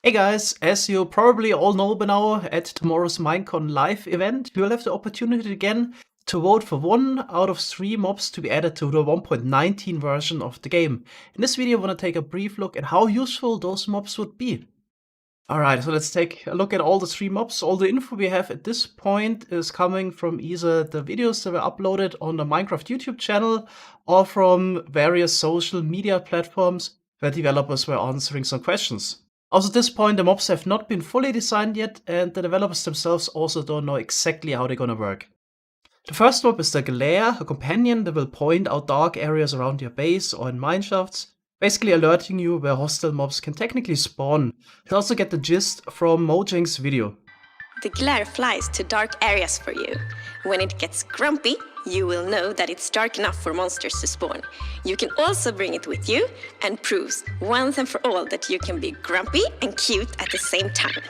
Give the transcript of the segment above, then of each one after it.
Hey guys, as you probably all know by now, at tomorrow's Minecon live event, you will have the opportunity again to vote for 1 out of 3 mobs to be added to the 1.19 version of the game. In this video, I want to take a brief look at how useful those mobs would be. Alright, so let's take a look at all the 3 mobs. All the info we have at this point is coming from either the videos that were uploaded on the Minecraft YouTube channel or from various social media platforms where developers were answering some questions. Also, at this point, the mobs have not been fully designed yet, and the developers themselves also don't know exactly how they're gonna work. The first mob is the Galea, a companion that will point out dark areas around your base or in mineshafts, basically alerting you where hostile mobs can technically spawn. You also get the gist from Mojang's video. The glare flies to dark areas for you. When it gets grumpy, you will know that it's dark enough for monsters to spawn. You can also bring it with you and proves once and for all that you can be grumpy and cute at the same time.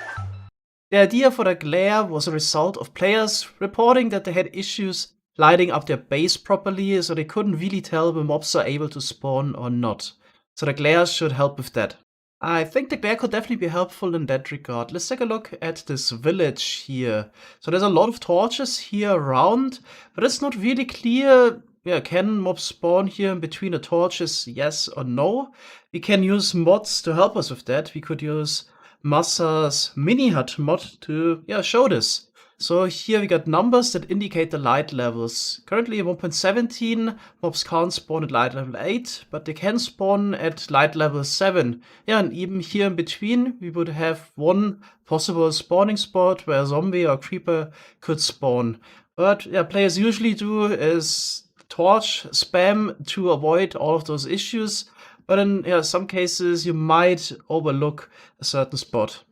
The idea for the glare was a result of players reporting that they had issues lighting up their base properly, so they couldn't really tell when mobs are able to spawn or not. So the glare should help with that. I think the glare could definitely be helpful in that regard. Let's take a look at this village here. So there's a lot of torches here around, but it's not really clear, can mobs spawn here in between the torches, yes or no? We can use mods to help us with that. We could use Massa's mini hut mod to show this. So here we got numbers that indicate the light levels. Currently 1.17, mobs can't spawn at light level 8, but they can spawn at light level 7. Yeah, and even here in between, we would have one possible spawning spot where a zombie or creeper could spawn. But yeah, players usually do is torch spam to avoid all of those issues. But in some cases, you might overlook a certain spot.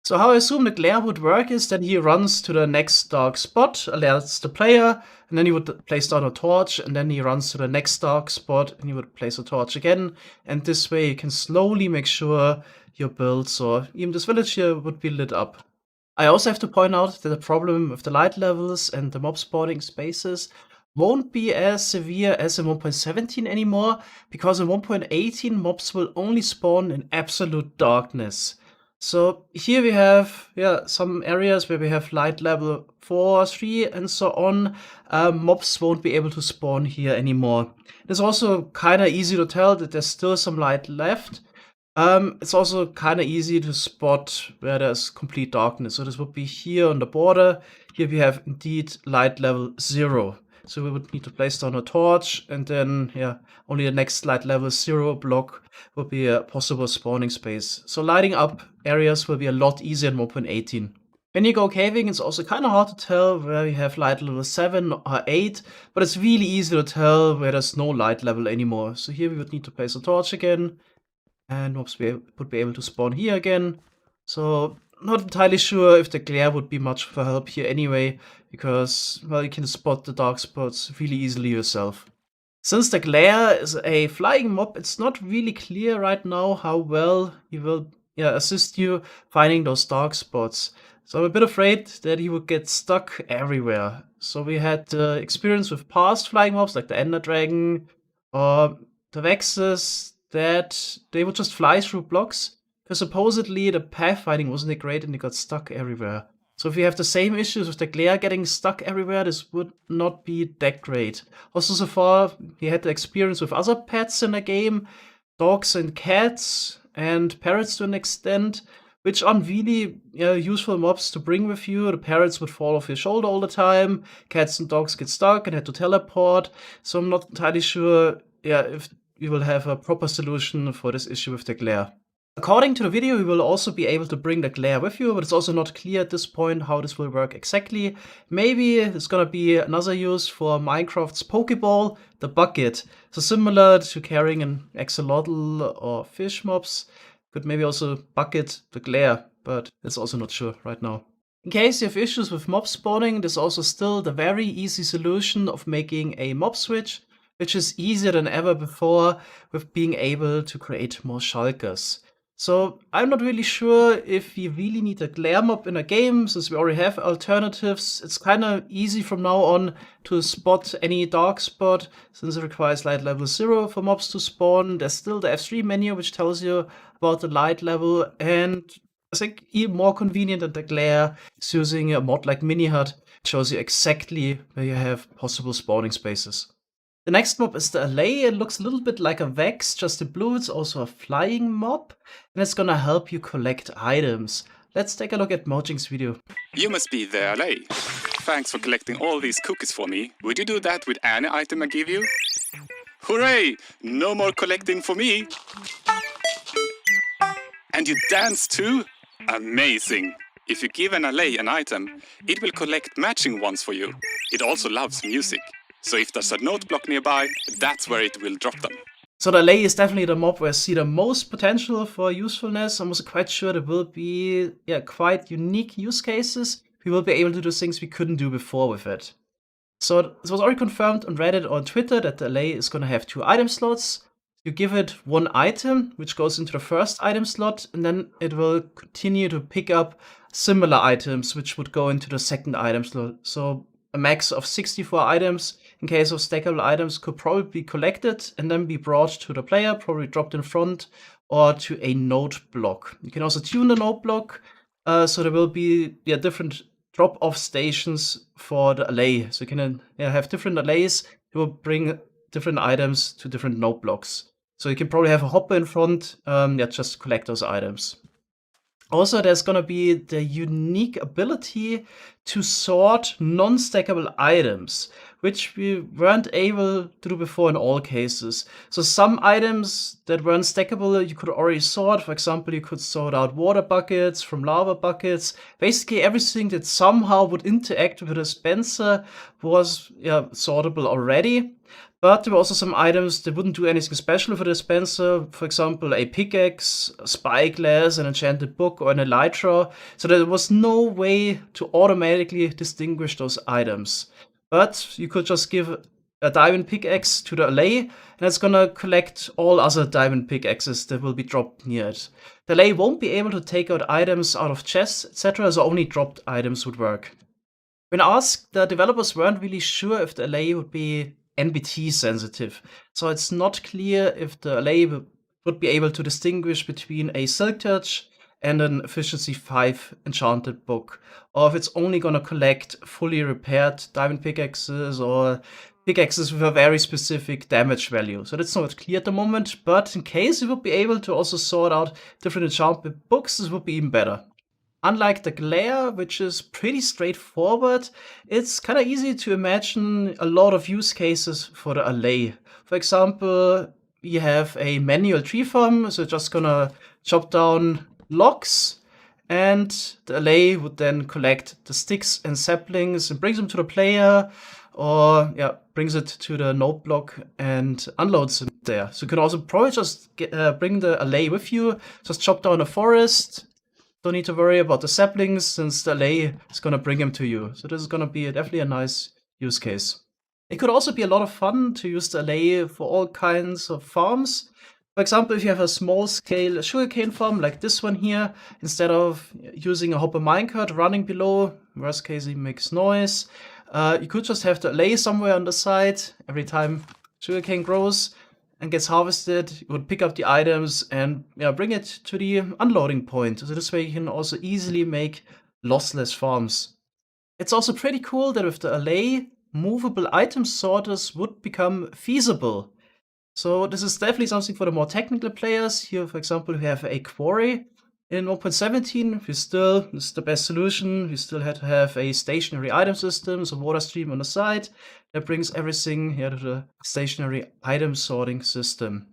So how I assume the glare would work is that he runs to the next dark spot, alerts the player, and then he would place down a torch, and then he runs to the next dark spot, and he would place a torch again. And this way you can slowly make sure your builds or even this village here would be lit up. I also have to point out that the problem with the light levels and the mob spawning spaces won't be as severe as in 1.17 anymore, because in 1.18 mobs will only spawn in absolute darkness. So here we have some areas where we have light level 4, 3, and so on. Mobs won't be able to spawn here anymore. It's also kind of easy to tell that there's still some light left. It's also kind of easy to spot where there's complete darkness. So this would be here on the border. Here we have indeed light level 0. So we would need to place down a torch, and then only the next light level 0 block will be a possible spawning space. So lighting up areas will be a lot easier in 1.18. When you go caving, it's also kind of hard to tell where we have light level 7 or 8, but it's really easy to tell where there's no light level anymore. So here we would need to place a torch again, and mobs would be able to spawn here again. So not entirely sure if the glare would be much for help here anyway, because, well, you can spot the dark spots really easily yourself. Since the glare is a flying mob, it's not really clear right now how well he will assist you finding those dark spots. So I'm a bit afraid that he would get stuck everywhere. So we had experience with past flying mobs like the Ender Dragon or the Vexes, that they would just fly through blocks, because supposedly the pathfinding wasn't that great and they got stuck everywhere. So if we have the same issues with the glare getting stuck everywhere, this would not be that great. Also, so far, we had the experience with other pets in the game, dogs and cats, and parrots to an extent, which aren't really useful mobs to bring with you. The parrots would fall off your shoulder all the time, cats and dogs get stuck and had to teleport, so I'm not entirely sure if we will have a proper solution for this issue with the glare. According to the video, we will also be able to bring the glare with you, but it's also not clear at this point how this will work exactly. Maybe it's gonna be another use for Minecraft's Pokeball, the bucket. So similar to carrying an axolotl or fish mobs, could maybe also bucket the glare, but it's also not sure right now. In case you have issues with mob spawning, there's also still the very easy solution of making a mob switch, which is easier than ever before with being able to create more shulkers. So I'm not really sure if we really need a glare mob in a game, since we already have alternatives. It's kind of easy from now on to spot any dark spot, since it requires light level 0 for mobs to spawn. There's still the F3 menu, which tells you about the light level, and I think even more convenient than the Galea is using a mod like Mini Hut. It shows you exactly where you have possible spawning spaces. The next mob is the Allay. It looks a little bit like a Vex, just in blue. It's also a flying mob, and it's gonna help you collect items. Let's take a look at Mojing's video. You must be the Allay. Thanks for collecting all these cookies for me. Would you do that with any item I give you? Hooray! No more collecting for me! And you dance too? Amazing! If you give an Allay an item, it will collect matching ones for you. It also loves music. So if there's a note block nearby, that's where it will drop them. So the Allay is definitely the mob where I see the most potential for usefulness. I'm also quite sure there will be quite unique use cases. We will be able to do things we couldn't do before with it. So it was already confirmed on Reddit or on Twitter that the Allay is going to have 2 item slots. You give it 1 item, which goes into the first item slot, and then it will continue to pick up similar items, which would go into the second item slot. So a max of 64 items in case of stackable items could probably be collected and then be brought to the player, probably dropped in front, or to a note block. You can also tune the note block, so there will be different drop-off stations for the Allay. So you can have different Allays who will bring different items to different note blocks. So you can probably have a hopper in front, just collect those items. Also, there's gonna be the unique ability to sort non-stackable items, which we weren't able to do before in all cases. So some items that weren't stackable, you could already sort. For example, you could sort out water buckets from lava buckets. Basically, everything that somehow would interact with a dispenser was sortable already. But there were also some items that wouldn't do anything special for the dispenser. For example, a pickaxe, a spyglass, an enchanted book, or an elytra. So there was no way to automatically distinguish those items. But you could just give a diamond pickaxe to the Allay, and it's gonna collect all other diamond pickaxes that will be dropped near it. The Allay won't be able to take out items out of chests, etc., so only dropped items would work. When asked, the developers weren't really sure if the Allay would be NBT sensitive, so it's not clear if the Allay would be able to distinguish between a Silk Touch and an Efficiency 5 enchanted book, or if it's only gonna collect fully repaired diamond pickaxes or pickaxes with a very specific damage value. So that's not clear at the moment, but in case it would be able to also sort out different enchanted books, this would be even better. Unlike the Galea, which is pretty straightforward, it's kind of easy to imagine a lot of use cases for the Allay. For example, you have a manual tree farm, so just gonna chop down logs, and the Allay would then collect the sticks and saplings and brings them to the player, or brings it to the note block and unloads them there. So you can also probably just bring the Allay with you, just chop down a forest. Don't need to worry about the saplings since the Allay is gonna bring them to you. So this is gonna be definitely a nice use case. It could also be a lot of fun to use the Allay for all kinds of farms. For example, if you have a small scale sugarcane farm like this one here, instead of using a hopper minecart running below, worst case it makes noise, you could just have the Allay somewhere on the side. Every time sugarcane grows and gets harvested, you would pick up the items and bring it to the unloading point. So this way you can also easily make lossless farms. It's also pretty cool that with the Allay, movable item sorters would become feasible. So this is definitely something for the more technical players. Here, for example, we have a quarry. In 1.17, this is the best solution. We still had to have a stationary item system, so water stream on the side. That brings everything here to the stationary item sorting system.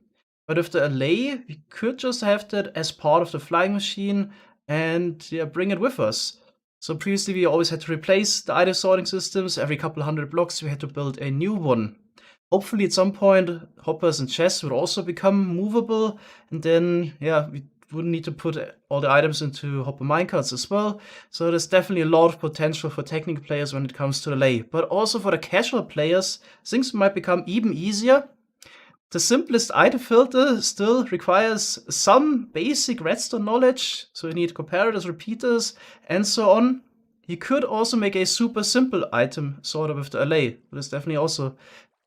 But with the Allay, we could just have that as part of the flying machine and bring it with us. So previously we always had to replace the item sorting systems. Every couple hundred blocks we had to build a new one. Hopefully at some point hoppers and chests would also become movable, and then we wouldn't need to put all the items into hopper minecarts as well. So there's definitely a lot of potential for technical players when it comes to Allay. But also for the casual players, things might become even easier. The simplest item filter still requires some basic redstone knowledge, so you need comparators, repeaters, and so on. You could also make a super simple item sorter with the Allay, but it's definitely also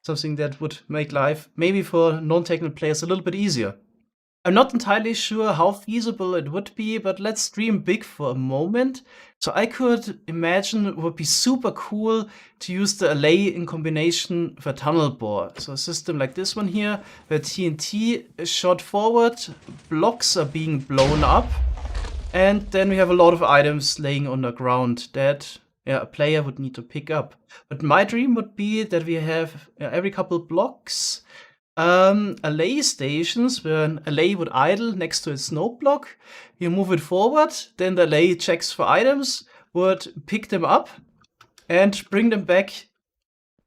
something that would make life, maybe for non-technical players, a little bit easier. I I'm not entirely sure how feasible it would be, but let's dream big for a moment. So I could imagine it would be super cool to use the Allay in combination with a tunnel bore. So a system like this one here, where TNT is shot forward, blocks are being blown up, and then we have a lot of items laying on the ground that a player would need to pick up. But my dream would be that we have every couple blocks Allay stations where an Allay would idle next to its snow block. You move it forward, then the Allay checks for items, would pick them up and bring them back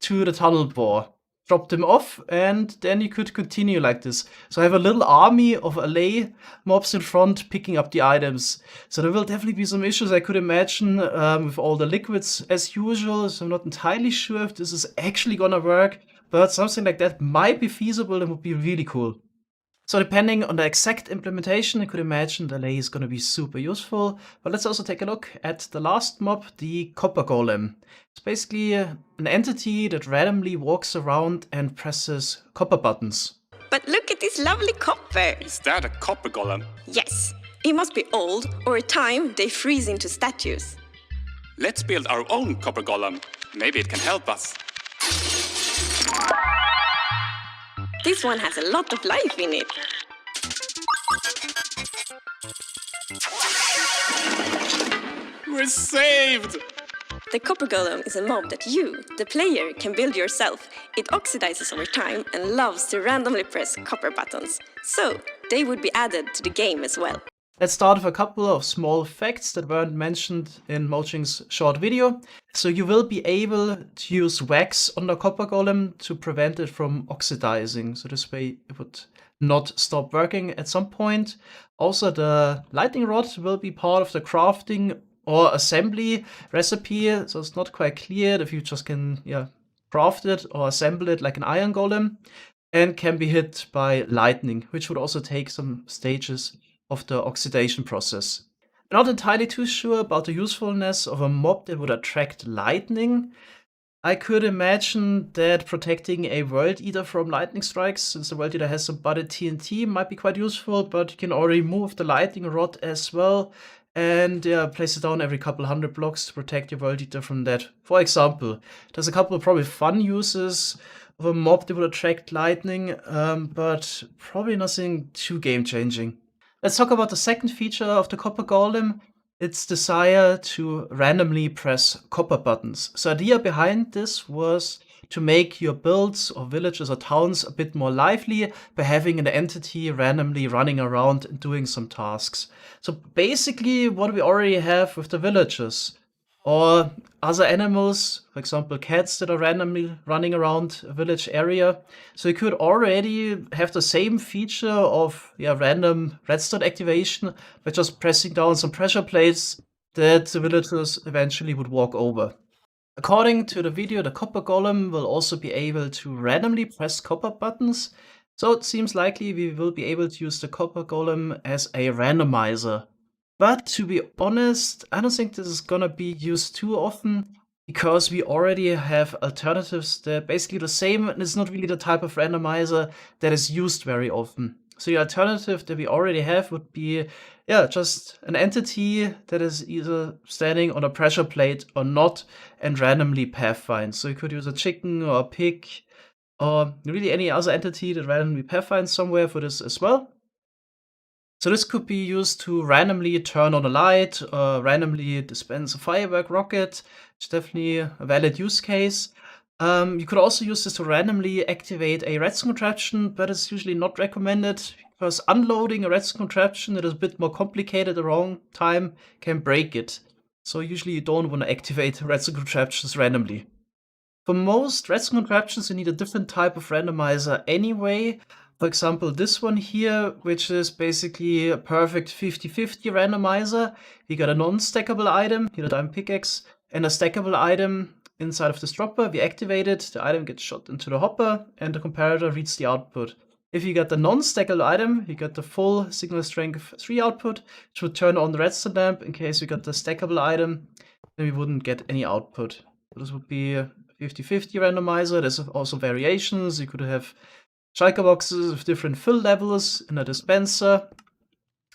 to the tunnel bore, drop them off, and then you could continue like this. So I have a little army of Allay mobs in front picking up the items. So there will definitely be some issues, I could imagine, with all the liquids as usual. So I'm not entirely sure if this is actually gonna work, but something like that might be feasible and would be really cool. So depending on the exact implementation, I could imagine the Allay is going to be super useful. But let's also take a look at the last mob, the Copper Golem. It's basically an entity that randomly walks around and presses copper buttons. But look at this lovely copper! Is that a copper golem? Yes, it must be old, or at time they freeze into statues. Let's build our own copper golem. Maybe it can help us. This one has a lot of life in it. We're saved! The Copper Golem is a mob that you, the player, can build yourself. It oxidizes over time and loves to randomly press copper buttons. So, they would be added to the game as well. Let's start with a couple of small facts that weren't mentioned in Moching's short video. So you will be able to use wax on the Copper Golem to prevent it from oxidizing. So this way it would not stop working at some point. Also, the lightning rod will be part of the crafting or assembly recipe. So it's not quite clear if you just can craft it or assemble it like an iron golem, and can be hit by lightning, which would also take some stages of the oxidation process. I'm not entirely too sure about the usefulness of a mob that would attract lightning. I could imagine that protecting a World Eater from lightning strikes, since the World Eater has some budded TNT, might be quite useful, but you can already move the lightning rod as well and place it down every couple hundred blocks to protect your World Eater from that. For example, there's a couple of probably fun uses of a mob that would attract lightning, but probably nothing too game-changing. Let's talk about the second feature of the Copper Golem, its desire to randomly press copper buttons. So the idea behind this was to make your builds or villages or towns a bit more lively by having an entity randomly running around and doing some tasks. So basically what we already have with the villagers, or other animals, for example cats that are randomly running around a village area. So you could already have the same feature of random redstone activation by just pressing down some pressure plates that the villagers eventually would walk over. According to the video, the Copper Golem will also be able to randomly press copper buttons. So it seems likely we will be able to use the Copper Golem as a randomizer. But to be honest, I don't think this is gonna be used too often, because we already have alternatives that are basically the same, and it's not really the type of randomizer that is used very often. So the alternative that we already have would be just an entity that is either standing on a pressure plate or not, and randomly pathfinds. So you could use a chicken or a pig, or really any other entity that randomly pathfinds somewhere for this as well. So this could be used to randomly turn on a light, or randomly dispense a firework rocket. It's definitely a valid use case. You could also use this to randomly activate a redstone contraption, but it's usually not recommended, because unloading a redstone contraption that is a bit more complicated at the wrong time can break it. So usually you don't want to activate redstone contraptions randomly. For most redstone contraptions, you need a different type of randomizer anyway. For example, this one here, which is basically a perfect 50-50 randomizer. You got a non-stackable item, here the diamond pickaxe, and a stackable item inside of this dropper. We activate it, the item gets shot into the hopper, and the comparator reads the output. If you get the non-stackable item, you get the full signal strength 3 output, which would turn on the redstone lamp. In case you got the stackable item, then we wouldn't get any output. This would be a 50-50 randomizer. There's also variations. You could have shulker boxes with different fill levels in a dispenser.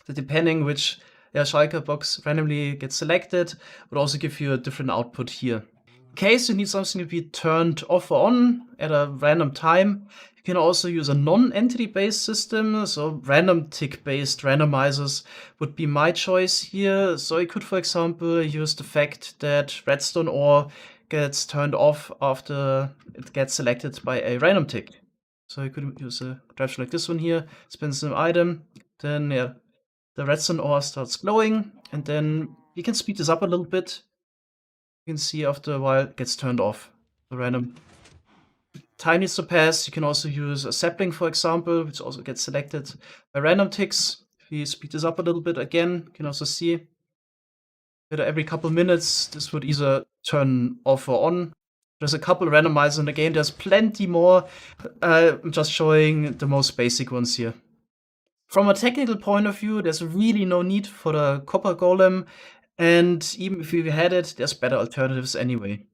So depending which shulker box randomly gets selected, would also give you a different output here. In case you need something to be turned off or on at a random time, you can also use a non-entity based system. So random tick based randomizers would be my choice here. So you could, for example, use the fact that redstone ore gets turned off after it gets selected by a random tick. So you could use a drive like this one here, spin some item, then the redstone ore starts glowing, and then you can speed this up a little bit. You can see after a while it gets turned off. The random time needs to pass. You can also use a sapling, for example, which also gets selected by random ticks. If you speed this up a little bit again, you can also see that every couple minutes this would either turn off or on. There's a couple randomizers in the game. There's plenty more. I'm just showing the most basic ones here. From a technical point of view, there's really no need for the copper golem, and even if you had it, there's better alternatives anyway.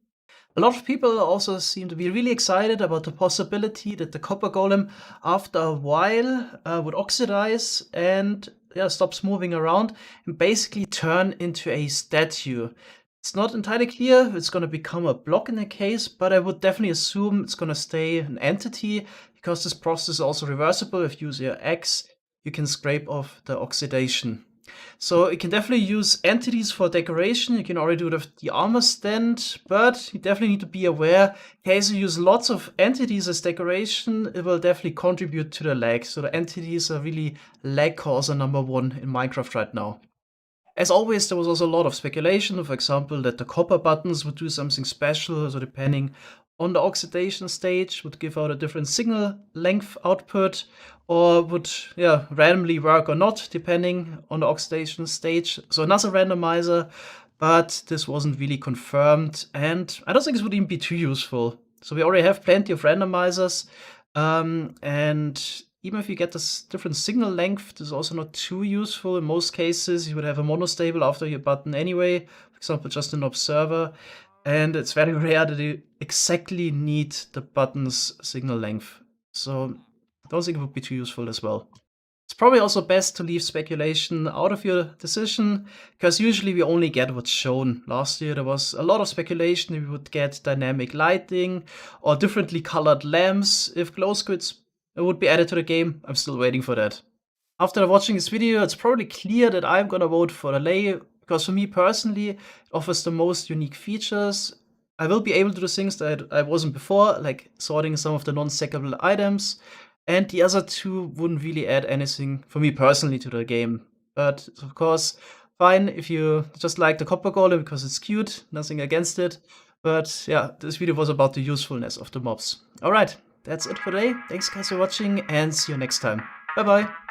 A lot of people also seem to be really excited about the possibility that the copper golem, after a while, would oxidize and stops moving around and basically turn into a statue. It's not entirely clear if it's going to become a block in the case, but I would definitely assume it's going to stay an entity, because this process is also reversible. If you use your X, you can scrape off the oxidation. So you can definitely use entities for decoration. You can already do it with the armor stand, but you definitely need to be aware, in case you use lots of entities as decoration, it will definitely contribute to the lag. So the entities are really lag causer number one in Minecraft right now. As always, there was also a lot of speculation, for example, that the copper buttons would do something special, so depending on the oxidation stage, would give out a different signal length output, or would randomly work or not, depending on the oxidation stage. So another randomizer, but this wasn't really confirmed, and I don't think this would even be too useful. So we already have plenty of randomizers, and even if you get this different signal length, this is also not too useful. In most cases, you would have a monostable after your button anyway, for example, just an observer. And it's very rare that you exactly need the button's signal length. So I don't think it would be too useful as well. It's probably also best to leave speculation out of your decision, because usually we only get what's shown. Last year there was a lot of speculation we would get dynamic lighting or differently colored lamps if glow squids would be added to the game. I'm still waiting for that. After watching this video, it's probably clear that I'm gonna vote for Allay, because for me personally, it offers the most unique features. I will be able to do things that I wasn't before, like sorting some of the non-stackable items, and the other two wouldn't really add anything for me personally to the game. But of course, fine if you just like the copper golem because it's cute, nothing against it. But yeah, this video was about the usefulness of the mobs. Alright, that's it for today. Thanks guys for watching, and see you next time. Bye bye!